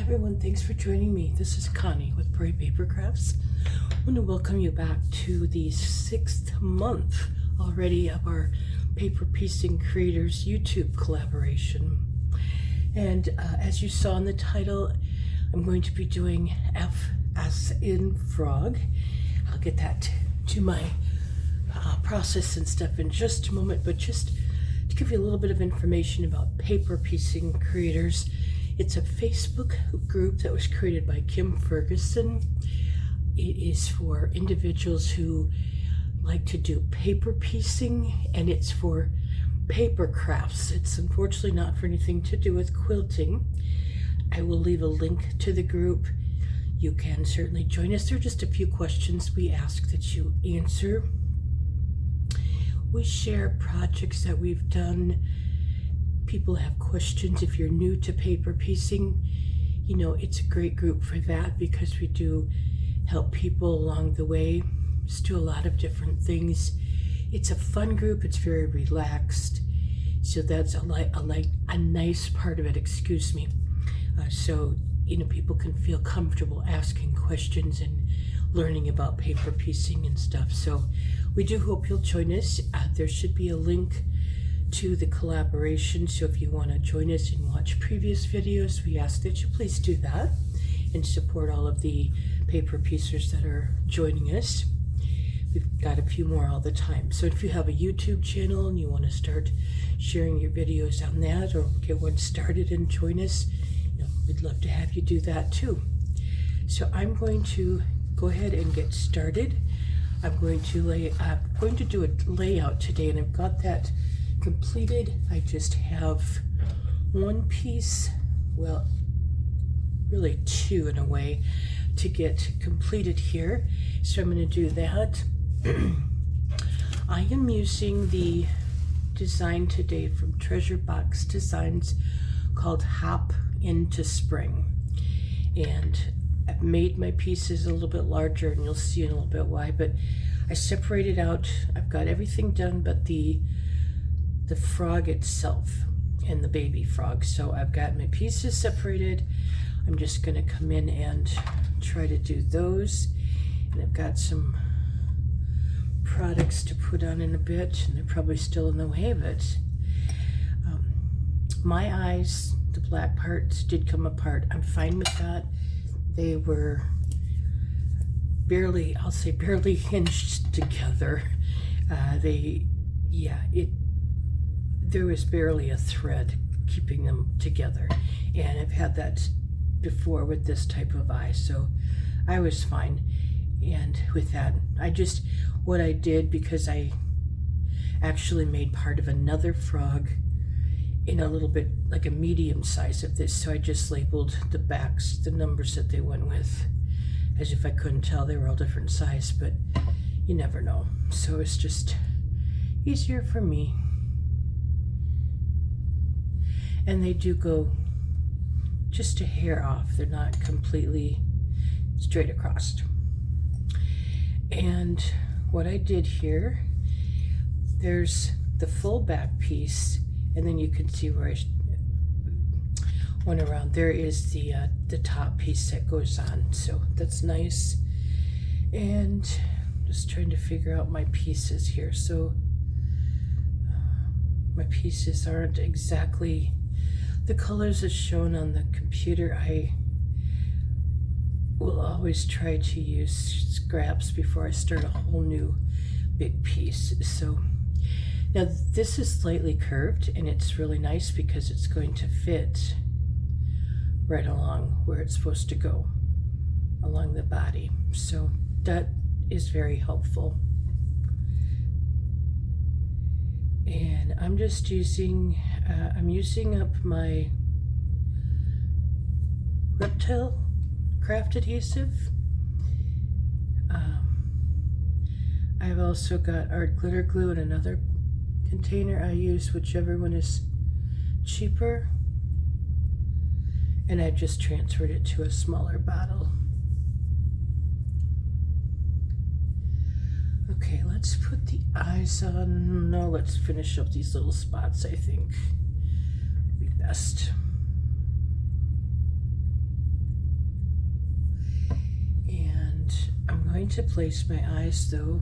everyone, thanks for joining me. This is Connie with Bray Paper Crafts. I want to welcome you back to the 6th month already of our Paper Piecing Creators YouTube collaboration. And as you saw in the title, I'm going to be doing F as in frog. I'll get that to my process and stuff in just a moment, but just to give you a little bit of information about Paper Piecing Creators. It's a Facebook group that was created by Kim Ferguson. It is for individuals who like to do paper piecing, and it's for paper crafts. It's unfortunately not for anything to do with quilting. I will leave a link to the group. You can certainly join us. There are just a few questions we ask that you answer. We share projects that we've done. People have questions. If you're new to paper piecing, you know, it's a great group for that because we do help people along the way. Just do a lot of different things. It's a fun group. It's very relaxed. So that's a nice part of it, excuse me. So, you know, people can feel comfortable asking questions and learning about paper piecing and stuff. So we do hope you'll join us. There should be a link to the collaboration, so if you want to join us and watch previous videos, we ask that you please do that and support all of the paper piecers that are joining us. We've got a few more all the time, so if you have a YouTube channel and you want to start sharing your videos on that or get one started and join us, you know, we'd love to have you do that too. So I'm going to go ahead and get started. I'm going to do a layout today, and I've got that completed. I just have one piece, well, really two in a way, to get completed here. So I'm going to do that. I am using the design today from Treasure Box Designs called Hop into Spring. And I've made my pieces a little bit larger, and you'll see in a little bit why, but I separated out. I've got everything done but the frog itself and the baby frog. So I've got my pieces separated. I'm just going to come in and try to do those. And I've got some products to put on in a bit, and they're probably still in the way of it. My eyes, the black parts, did come apart. I'm fine with that. They were barely, I'll say barely hinged together. There was barely a thread keeping them together, and I've had that before with this type of eye, so I was fine. And with that, what I did, because I actually made part of another frog in a little bit like a medium size of this, so I just labeled the backs, the numbers that they went with, as if I couldn't tell they were all different size, but you never know. So it's just easier for me. And they do go just a hair off. They're not completely straight across. And what I did here, there's the full back piece, and then you can see where I went around. There is the top piece that goes on, so that's nice. And just trying to figure out my pieces here. So my pieces aren't exactly the colors as shown on the computer. I will always try to use scraps before I start a whole new big piece. So now this is slightly curved, and it's really nice because it's going to fit right along where it's supposed to go, along the body. So that is very helpful. And I'm just using, I'm using up my Reptile craft adhesive. I've also got art glitter glue in another container. I use whichever one is cheaper, and I just transferred it to a smaller bottle. Okay, let's put the eyes on. No, let's finish up these little spots, I think would be best. going to place my eyes though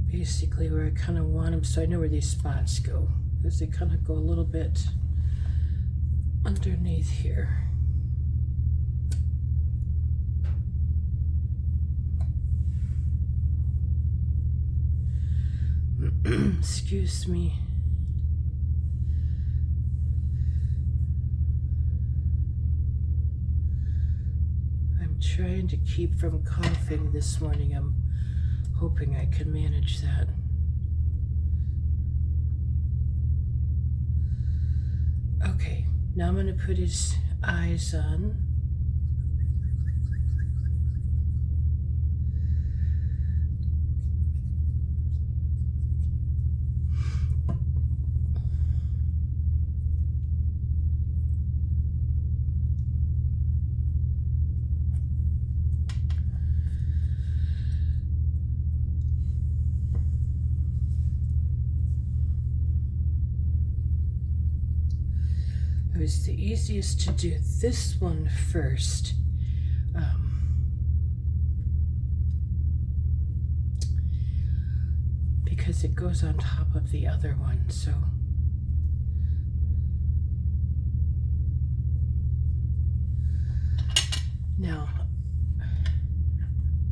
basically where I kind of want them, so I know where these spots go, because they kind of go a little bit underneath here. Excuse me. I'm trying to keep from coughing this morning. I'm hoping I can manage that. Okay, now I'm going to put his eyes on. It was the easiest to do this one first. Because it goes on top of the other one, so. Now,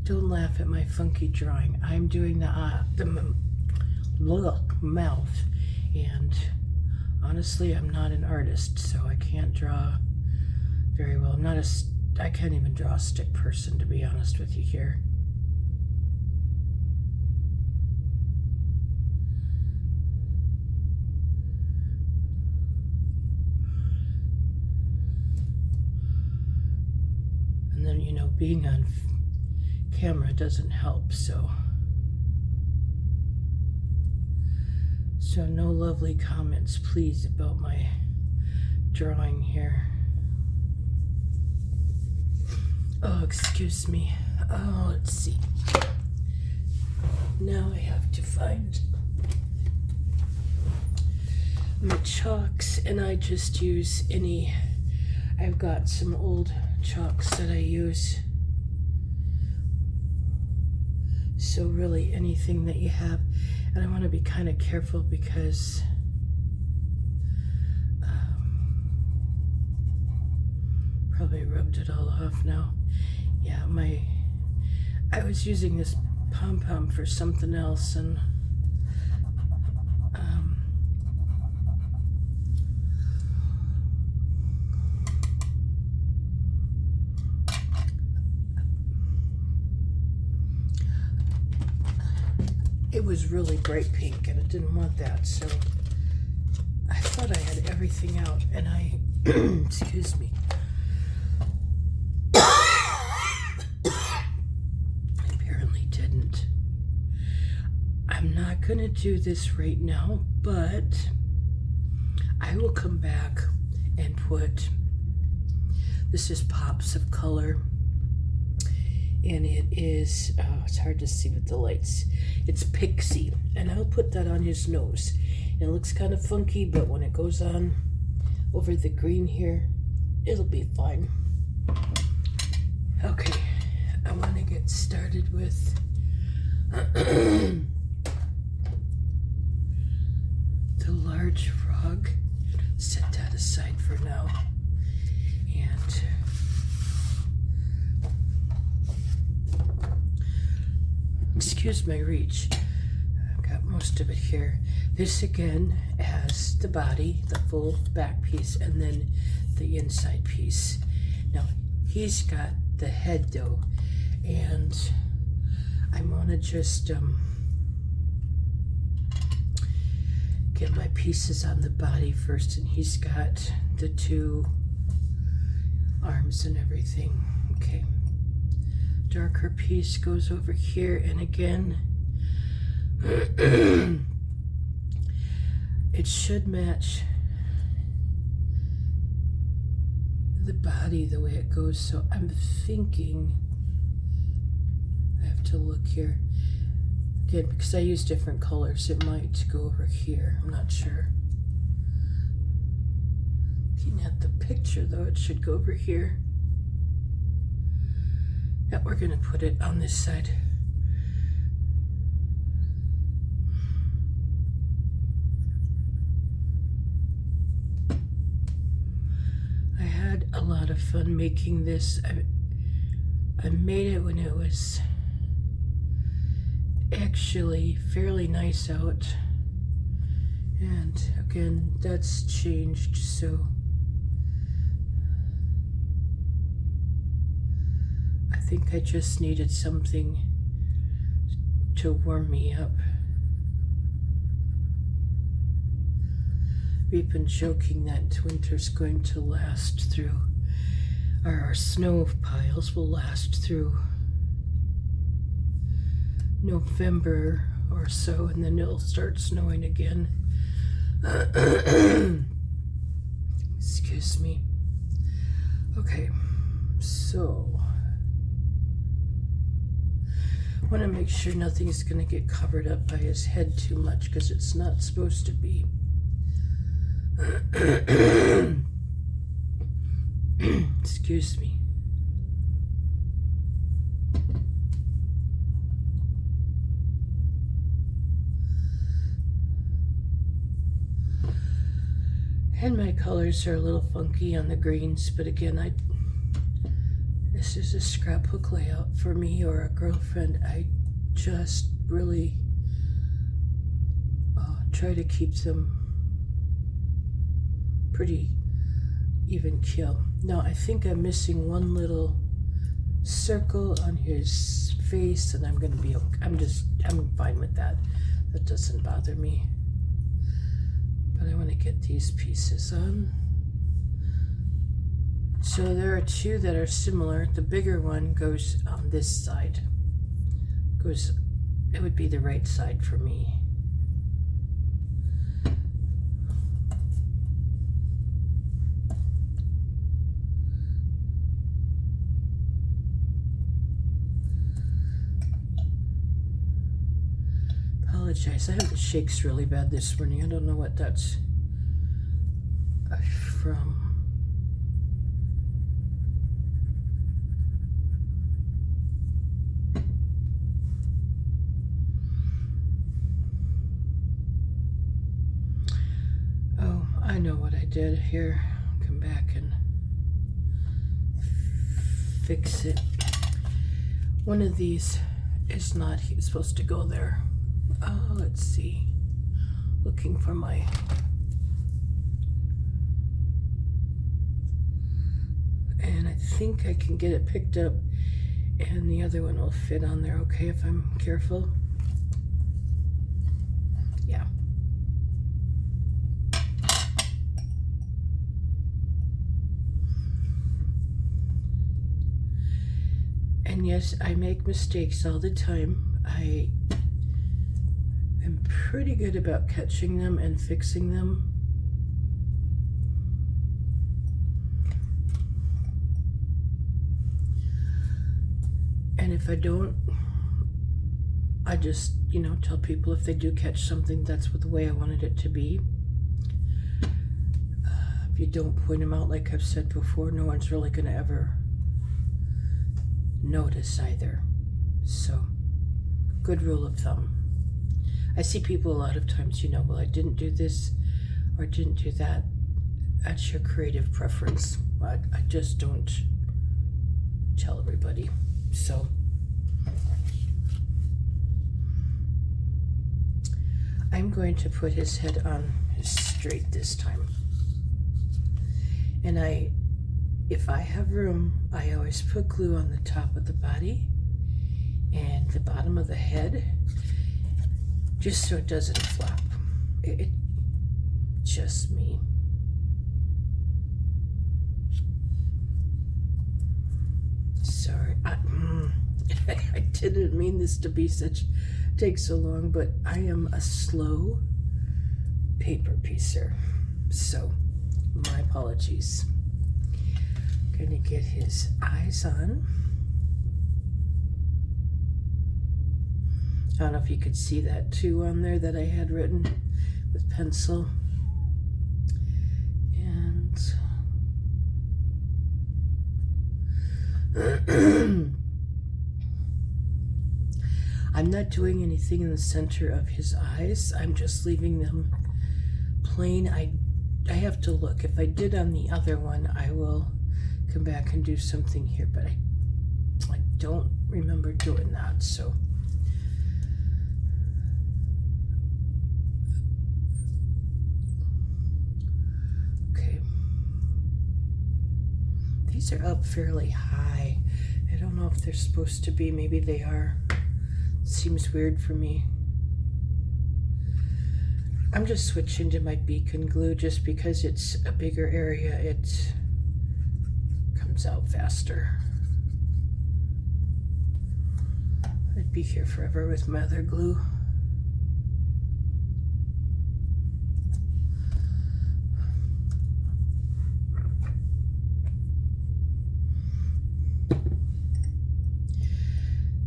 don't laugh at my funky drawing. I'm doing the mouth, and honestly, I'm not an artist, so I can't draw very well. I can't even draw a stick person, to be honest with you here. And then, you know, being on camera doesn't help, so no lovely comments, please, about my drawing here. Oh, excuse me. Oh, let's see. Now I have to find my chalks, and I just use any. I've got some old chalks that I use. So really anything that you have. And I want to be kind of careful because probably rubbed it all off now. Yeah, I was using this pom-pom for something else, and it was really bright pink, and it didn't want that, so I thought I had everything out, and I, excuse me, apparently didn't. I'm not going to do this right now, but I will come back and put, this is Pops of Color, and it is, it's hard to see with the lights. It's Pixie, and I'll put that on his nose. It looks kind of funky, but when it goes on over the green here, it'll be fine. Okay, I want to get started with the large frog. Set that aside for now. And excuse my reach. I've got most of it here. This again has the body, the full back piece, and then the inside piece. Now he's got the head though, and I want to just get my pieces on the body first, and he's got the two arms and everything. Okay. Darker piece goes over here, and again it should match the body the way it goes, so I'm thinking I have to look here again because I use different colors. It might go over here, I'm not sure. Looking at the picture though, it should go over here. Yeah, we're gonna put it on this side. I had a lot of fun making this. I made it when it was actually fairly nice out. And again, that's changed, so I think I just needed something to warm me up. We've been joking that winter's going to last through, or our snow piles will last through November or so, and then it'll start snowing again. Excuse me. Okay, so I want to make sure nothing's going to get covered up by his head too much, because it's not supposed to be. Excuse me. And my colors are a little funky on the greens, but again, this is a scrapbook layout for me or a girlfriend. I just really try to keep them pretty even kill. Now I think I'm missing one little circle on his face, and I'm gonna be okay. I'm fine with that. That doesn't bother me. But I want to get these pieces on. So there are two that are similar. The bigger one goes on this side. It would be the right side for me. Apologize. I have the shakes really bad this morning. I don't know what that's from. Oh, I know what I did here. Come back and fix it. One of these is not supposed to go there. Let's see. Looking for my... And I think I can get it picked up, and the other one will fit on there, okay, if I'm careful. Yeah. And yes, I make mistakes all the time. I am pretty good about catching them and fixing them. And if I don't, I just, tell people if they do catch something, that's the way I wanted it to be. If you don't point them out, like I've said before, no one's really going to ever notice either. So, good rule of thumb. I see people a lot of times, well, I didn't do this or didn't do that. That's your creative preference. I just don't tell everybody. So, I'm going to put his head on straight this time. And if I have room, I always put glue on the top of the body and the bottom of the head, just so it doesn't flop. It just me. Sorry, I didn't mean this to be take so long, but I am a slow paper piecer, so my apologies. Gonna get his eyes on. I don't know if you could see that too on there that I had written with pencil. And I'm not doing anything in the center of his eyes. I'm just leaving them plain. I have to look. If I did on the other one, I will come back and do something here, but I don't remember doing that, so. Okay. These are up fairly high. I don't know if they're supposed to be. Maybe they are. Seems weird for me. I'm just switching to my beacon glue just because it's a bigger area. It comes out faster. I'd be here forever with my other glue.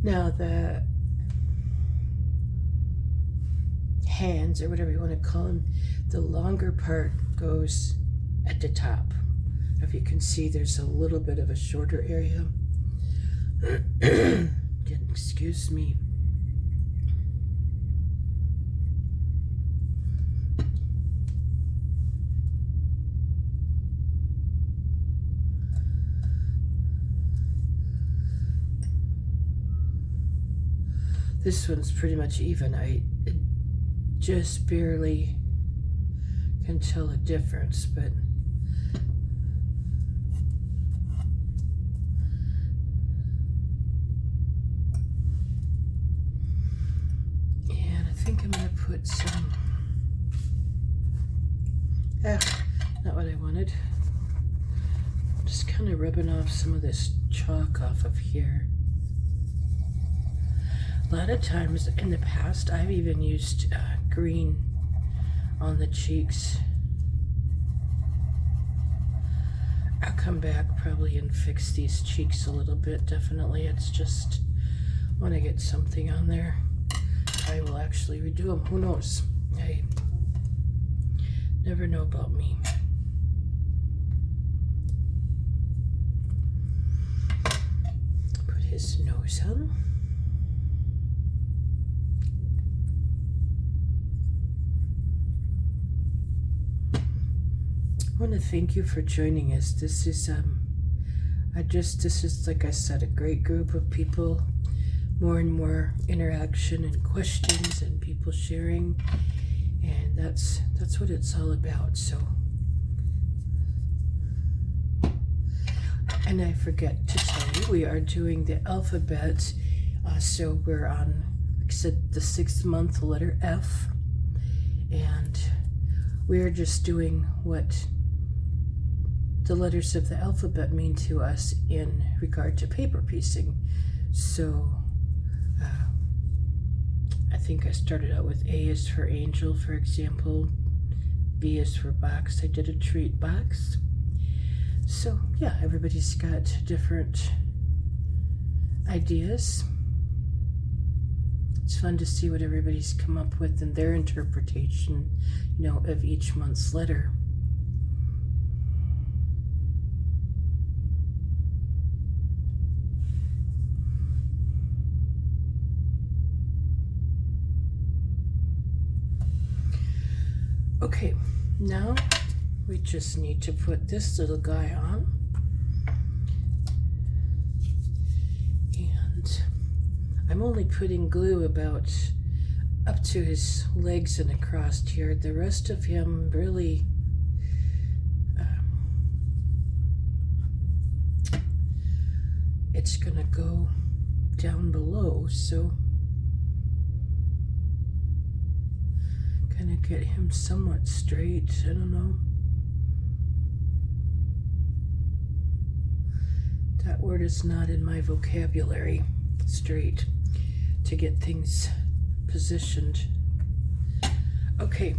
Now the hands, or whatever you want to call them, the longer part goes at the top. If you can see, there's a little bit of a shorter area. Excuse me. This one's pretty much even. I just barely can tell a difference, but and I think I'm gonna put some, not what I wanted. Just kind of rubbing off some of this chalk off of here. A lot of times in the past, I've even used green on the cheeks. I'll come back probably and fix these cheeks a little bit, definitely. It's just, when I get something on there, I will actually redo them. Who knows? I never know about me. Put his nose on. I want to thank you for joining us. This is this is, like I said, a great group of people. More and more interaction and questions and people sharing, and that's what it's all about. So, and I forget to tell you, we are doing the alphabet. So we're on, like I said, the 6th month, letter F, and we're just doing what the letters of the alphabet mean to us in regard to paper piecing. So I think I started out with A is for angel, for example. B is for box. I did a treat box. So yeah, everybody's got different ideas. It's fun to see what everybody's come up with and their interpretation, of each month's letter. Okay, now we just need to put this little guy on. And I'm only putting glue about up to his legs and across here. The rest of him really it's gonna go down below, so kind of get him somewhat straight. I don't know. That word is not in my vocabulary, straight, to get things positioned. Okay,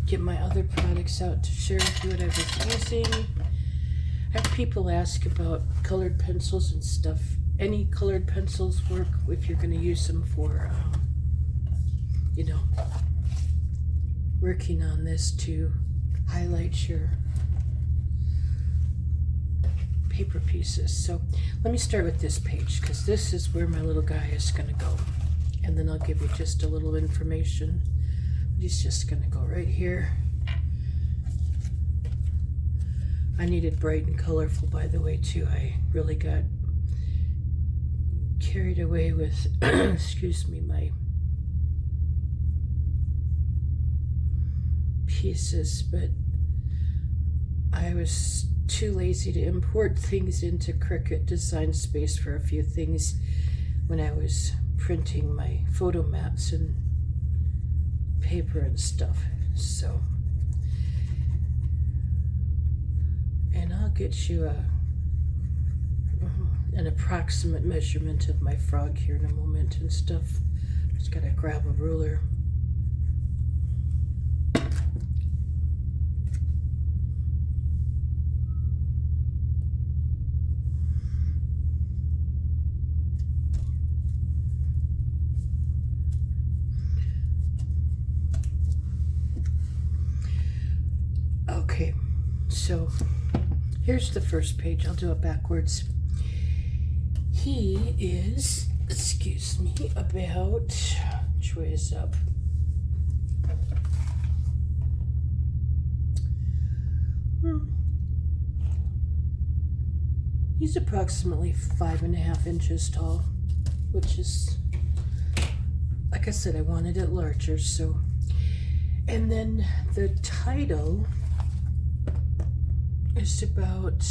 get my other products out to share with you what I was using. I have people ask about colored pencils and stuff. Any colored pencils work if you're going to use them for, working on this to highlight your paper pieces. So let me start with this page, because this is where my little guy is going to go. and then I'll give you just a little information. He's just gonna go right here. I needed bright and colorful, by the way, too. I really got carried away with, excuse me, my pieces, but I was too lazy to import things into Cricut Design Space for a few things when I was printing my photo mats and paper and stuff. So, and I'll get you an approximate measurement of my frog here in a moment and stuff. Just gotta grab a ruler. Okay, so here's the first page. I'll do it backwards. He is, excuse me, about, which way is up? He's approximately 5.5 inches tall, which is, like I said, I wanted it larger, so. And then the title is about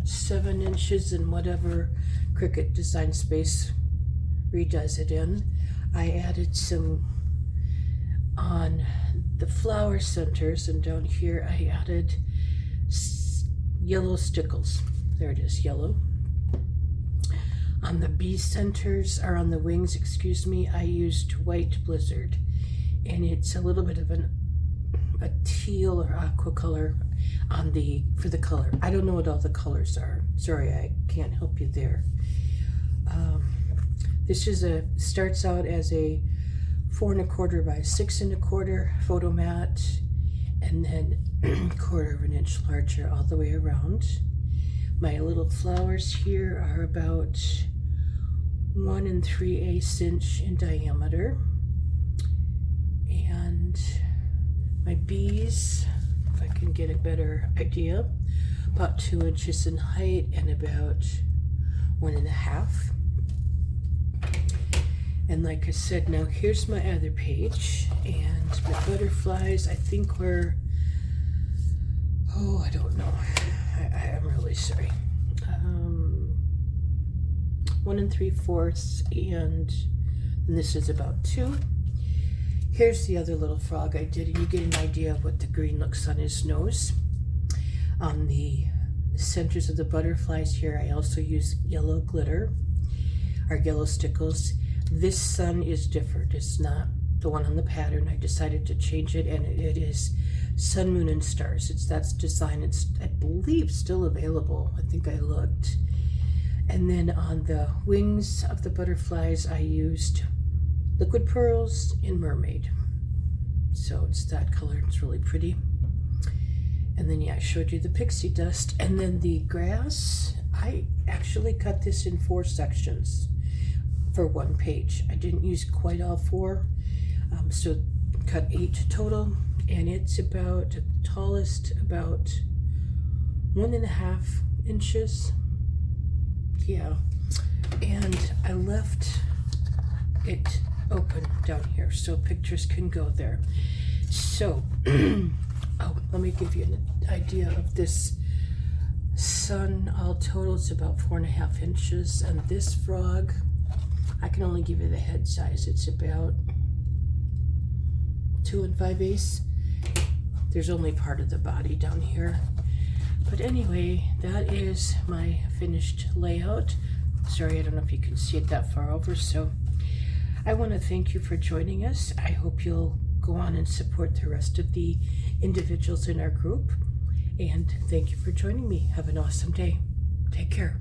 7 inches in whatever Cricut Design Space redoes it in. I added some on the flower centers, and down here I added yellow stickles. There it is, yellow. On the bee centers, or on the wings, excuse me, I used white blizzard, and it's a little bit of a teal or aqua color on for the color. I don't know what all the colors are. Sorry, I can't help you there. This is starts out as a 4 1/4 by 6 1/4 photo mat, and then 1/4 of an inch larger all the way around. My little flowers here are about 1 3/8 inch in diameter, and my bees, if I can get a better idea, about 2 inches in height and about 1.5. And like I said, now here's my other page, and my butterflies, I think were, I don't know. I'm really sorry. 1 3/4, and this is about 2. Here's the other little frog I did, and you get an idea of what the green looks on his nose. On the centers of the butterflies here, I also use yellow glitter, or yellow stickles. This sun is different. It's not the one on the pattern. I decided to change it, and it is Sun, Moon, and Stars. That's design. It's, I believe, still available. I think I looked. And then on the wings of the butterflies, I used liquid pearls in Mermaid. So it's that color. It's really pretty. And then, yeah, I showed you the pixie dust. And then the grass, I actually cut this in 4 sections for 1 page. I didn't use quite all 4, so cut 8 total, and it's about, the tallest, about 1.5 inches. Yeah, and I left it open down here so pictures can go there. So, let me give you an idea of this sun. All total, it's about 4.5 inches, and this frog, I can only give you the head size. It's about 2 5/8. There's only part of the body down here. But anyway, that is my finished layout. Sorry, I don't know if you can see it that far over. So I want to thank you for joining us. I hope you'll go on and support the rest of the individuals in our group. And thank you for joining me. Have an awesome day. Take care.